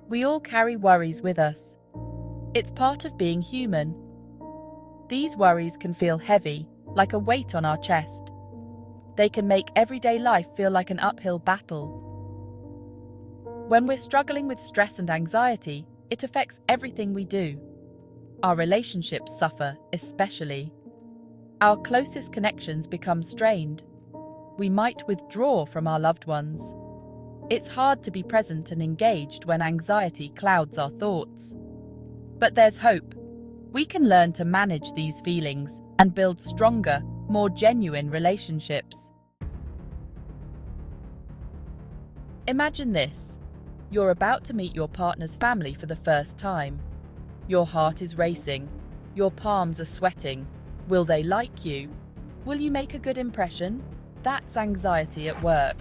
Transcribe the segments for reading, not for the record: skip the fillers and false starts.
We all carry worries with us. It's part of being human. These worries can feel heavy, like a weight on our chest. They can make everyday life feel like an uphill battle. When we're struggling with stress and anxiety, it affects everything we do. Our relationships suffer, especially. Our closest connections become strained. We might withdraw from our loved ones. It's hard to be present and engaged when anxiety clouds our thoughts. But there's hope. We can learn to manage these feelings and build stronger, more genuine relationships. Imagine this. You're about to meet your partner's family for the first time. Your heart is racing. Your palms are sweating. Will they like you? Will you make a good impression? That's anxiety at work.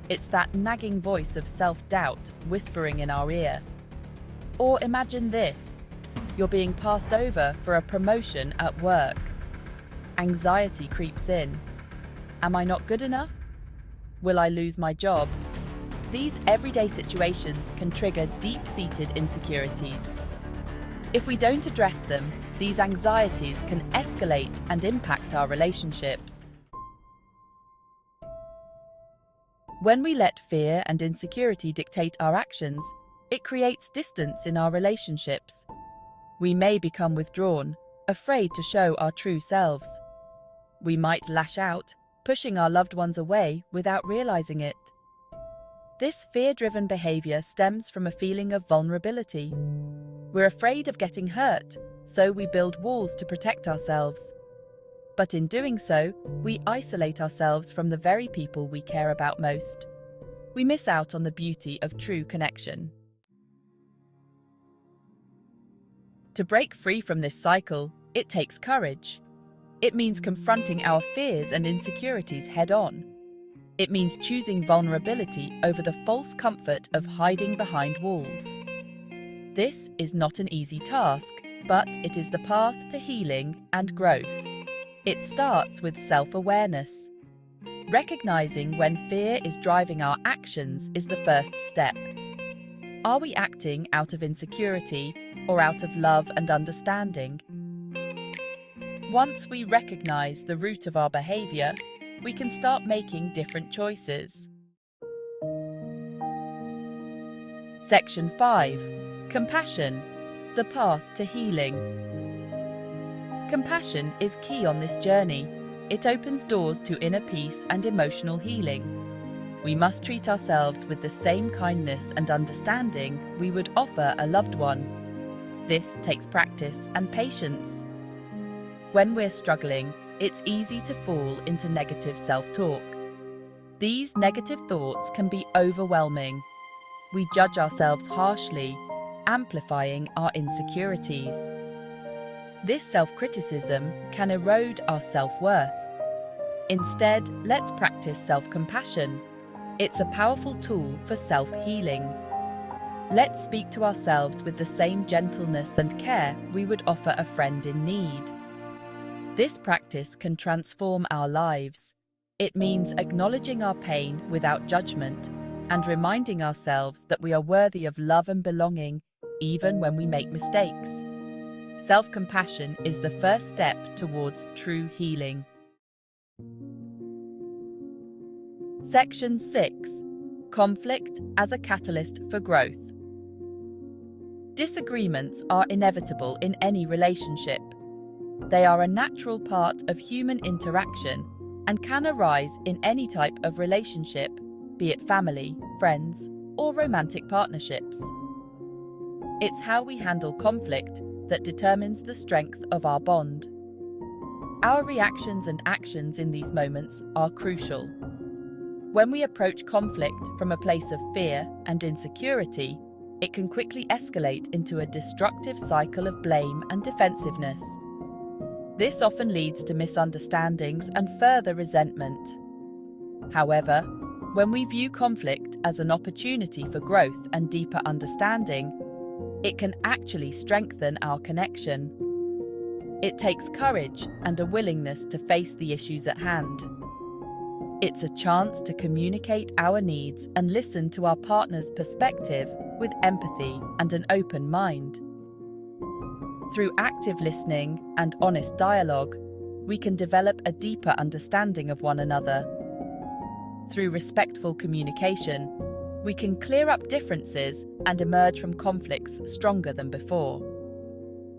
It's that nagging voice of self-doubt whispering in our ear. Or imagine this. You're being passed over for a promotion at work. Anxiety creeps in. Am I not good enough? Will I lose my job? These everyday situations can trigger deep-seated insecurities. If we don't address them, these anxieties can escalate and impact our relationships. When we let fear and insecurity dictate our actions, it creates distance in our relationships. We may become withdrawn, afraid to show our true selves. We might lash out, pushing our loved ones away without realizing it. This fear-driven behavior stems from a feeling of vulnerability. We're afraid of getting hurt, so we build walls to protect ourselves. But in doing so, we isolate ourselves from the very people we care about most. We miss out on the beauty of true connection. To break free from this cycle, it takes courage. It means confronting our fears and insecurities head-on. It means choosing vulnerability over the false comfort of hiding behind walls. This is not an easy task, but it is the path to healing and growth. It starts with self-awareness. Recognizing when fear is driving our actions is the first step. Are we acting out of insecurity or out of love and understanding? Once we recognize the root of our behavior, we can start making different choices. Section 5. Compassion, the path to healing. Compassion is key on this journey. It opens doors to inner peace and emotional healing. We must treat ourselves with the same kindness and understanding we would offer a loved one. This takes practice and patience. When we're struggling, it's easy to fall into negative self-talk. These negative thoughts can be overwhelming. We judge ourselves harshly, amplifying our insecurities. This self-criticism can erode our self-worth. Instead, let's practice self-compassion. It's a powerful tool for self-healing. Let's speak to ourselves with the same gentleness and care we would offer a friend in need. This practice can transform our lives. It means acknowledging our pain without judgment and reminding ourselves that we are worthy of love and belonging, even when we make mistakes. Self-compassion is the first step towards true healing. Section 6. Conflict as a catalyst for growth. Disagreements are inevitable in any relationship. They are a natural part of human interaction and can arise in any type of relationship, be it family, friends, or romantic partnerships. It's how we handle conflict that determines the strength of our bond. Our reactions and actions in these moments are crucial. When we approach conflict from a place of fear and insecurity, it can quickly escalate into a destructive cycle of blame and defensiveness. This often leads to misunderstandings and further resentment. However, when we view conflict as an opportunity for growth and deeper understanding, it can actually strengthen our connection. It takes courage and a willingness to face the issues at hand. It's a chance to communicate our needs and listen to our partner's perspective with empathy and an open mind. Through active listening and honest dialogue, we can develop a deeper understanding of one another. Through respectful communication, we can clear up differences and emerge from conflicts stronger than before.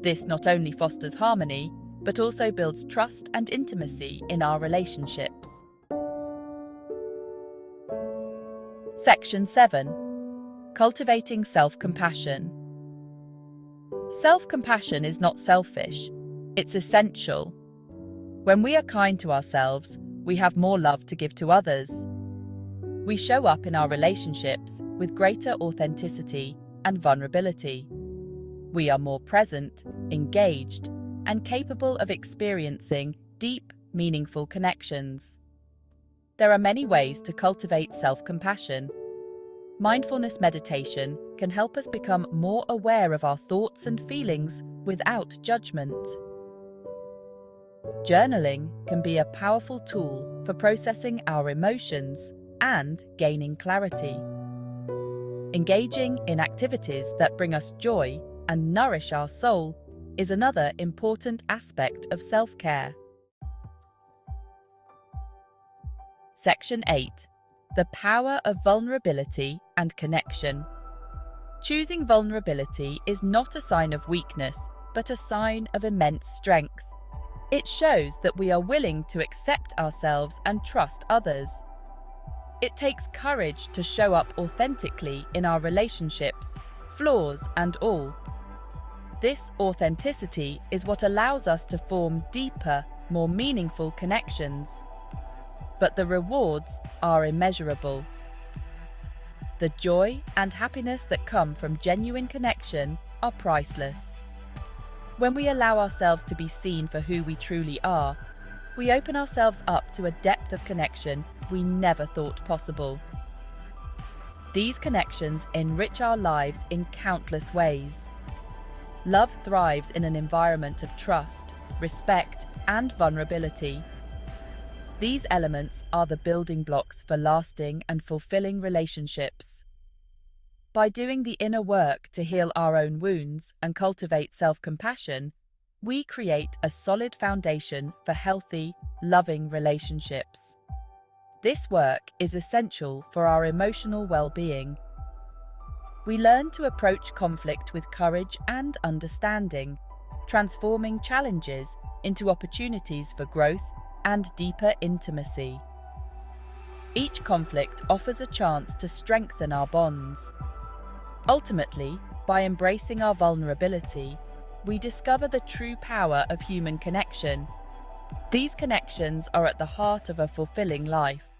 This not only fosters harmony, but also builds trust and intimacy in our relationships. Section 7. Cultivating self-compassion. Self-compassion is not selfish, it's essential. When we are kind to ourselves, we have more love to give to others. We show up in our relationships with greater authenticity and vulnerability. We are more present, engaged, and capable of experiencing deep, meaningful connections. There are many ways to cultivate self-compassion. Mindfulness meditation can help us become more aware of our thoughts and feelings without judgment. Journaling can be a powerful tool for processing our emotions and gaining clarity. Engaging in activities that bring us joy and nourish our soul is another important aspect of self-care. Section 8. The power of vulnerability and connection. Choosing vulnerability is not a sign of weakness, but a sign of immense strength. It shows that we are willing to accept ourselves and trust others. It takes courage to show up authentically in our relationships, flaws and all. This authenticity is what allows us to form deeper, more meaningful connections. But the rewards are immeasurable. The joy and happiness that come from genuine connection are priceless. When we allow ourselves to be seen for who we truly are, we open ourselves up to a depth of connection we never thought possible. These connections enrich our lives in countless ways. Love thrives in an environment of trust, respect, and vulnerability. These elements are the building blocks for lasting and fulfilling relationships. By doing the inner work to heal our own wounds and cultivate self-compassion, we create a solid foundation for healthy, loving relationships. This work is essential for our emotional well-being. We learn to approach conflict with courage and understanding, transforming challenges into opportunities for growth and deeper intimacy. Each conflict offers a chance to strengthen our bonds. Ultimately, by embracing our vulnerability, we discover the true power of human connection. These connections are at the heart of a fulfilling life.